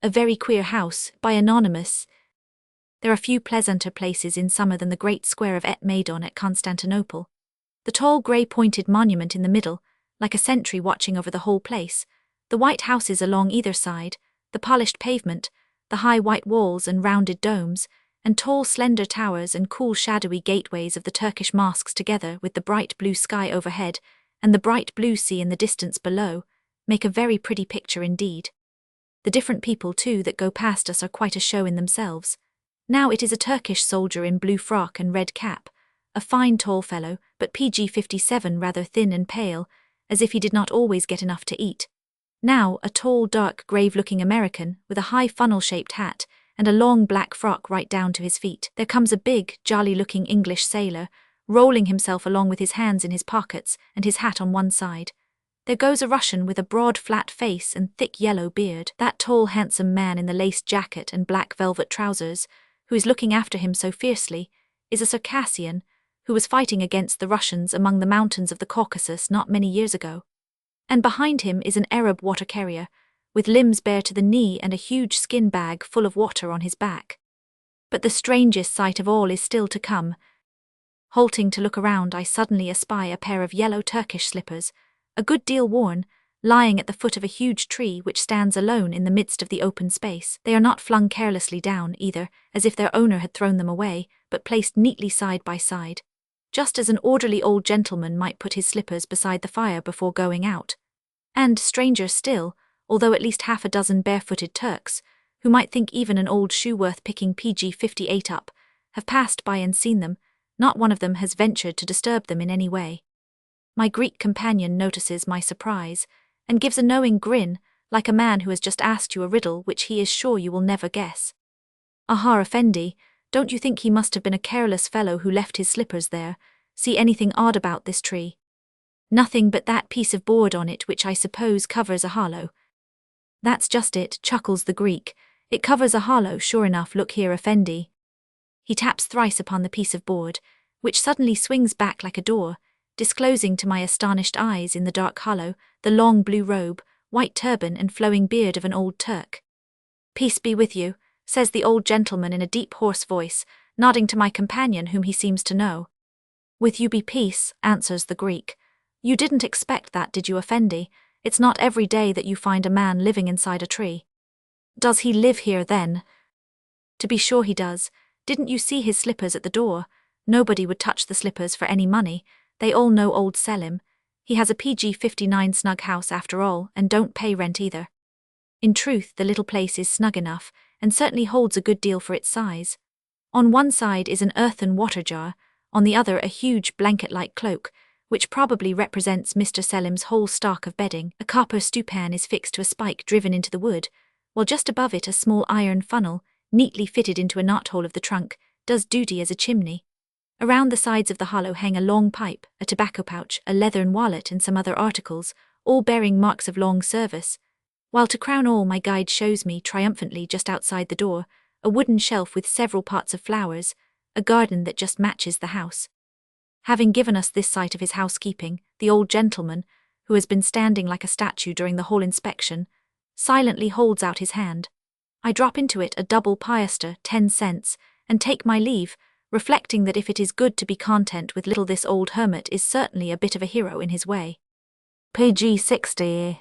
A very queer house, by Anonymous. There are few pleasanter places in summer than the great square of Et Maidon at Constantinople. The tall grey-pointed monument in the middle, like a sentry watching over the whole place, the white houses along either side, the polished pavement, the high white walls and rounded domes, and tall slender towers and cool shadowy gateways of the Turkish mosques together with the bright blue sky overhead and the bright blue sea in the distance below, make a very pretty picture indeed. The different people, too, that go past us are quite a show in themselves. Now it is a Turkish soldier in blue frock and red cap, a fine tall fellow, but PG-57 rather thin and pale, as if he did not always get enough to eat. Now a tall, dark, grave-looking American with a high funnel-shaped hat and a long black frock right down to his feet. There comes a big, jolly-looking English sailor, rolling himself along with his hands in his pockets and his hat on one side. There goes a Russian with a broad, flat face and thick yellow beard. That tall, handsome man in the laced jacket and black velvet trousers, who is looking after him so fiercely, is a Circassian, who was fighting against the Russians among the mountains of the Caucasus not many years ago. And behind him is an Arab water carrier, with limbs bare to the knee and a huge skin bag full of water on his back. But the strangest sight of all is still to come. Halting to look around, I suddenly espy a pair of yellow Turkish slippers, a good deal worn, lying at the foot of a huge tree which stands alone in the midst of the open space. They are not flung carelessly down, either, as if their owner had thrown them away, but placed neatly side by side, just as an orderly old gentleman might put his slippers beside the fire before going out. And, stranger still, although at least half a dozen barefooted Turks, who might think even an old shoe worth picking PG-58 up, have passed by and seen them, not one of them has ventured to disturb them in any way. My Greek companion notices my surprise, and gives a knowing grin, like a man who has just asked you a riddle which he is sure you will never guess. Aha, Effendi, don't you think he must have been a careless fellow who left his slippers there? See anything odd about this tree? Nothing but that piece of board on it which I suppose covers a hollow. That's just it, chuckles the Greek. It covers a hollow, sure enough. Look here, Effendi. He taps thrice upon the piece of board, which suddenly swings back like a door, disclosing to my astonished eyes in the dark hollow the long blue robe, white turban and flowing beard of an old Turk. Peace be with you, says the old gentleman in a deep hoarse voice, nodding to my companion whom he seems to know. With you be peace, answers the Greek. You didn't expect that, did you, Effendi? It's not every day that you find a man living inside a tree. Does he live here, then? To be sure he does. Didn't you see his slippers at the door? Nobody would touch the slippers for any money. They all know old Selim. He has a PG-59 snug house after all, and don't pay rent either. In truth, the little place is snug enough, and certainly holds a good deal for its size. On one side is an earthen water jar, on the other a huge blanket-like cloak, which probably represents Mr. Selim's whole stock of bedding. A copper stewpan is fixed to a spike driven into the wood, while just above it a small iron funnel, neatly fitted into a knothole of the trunk, does duty as a chimney. Around the sides of the hollow hang a long pipe, a tobacco pouch, a leathern wallet and some other articles, all bearing marks of long service, while to crown all my guide shows me triumphantly just outside the door a wooden shelf with several pots of flowers, a garden that just matches the house. Having given us this sight of his housekeeping, the old gentleman, who has been standing like a statue during the whole inspection, silently holds out his hand. I drop into it a double piaster, 10 cents, and take my leave, reflecting that if it is good to be content with little, this old hermit is certainly a bit of a hero in his way. PG-60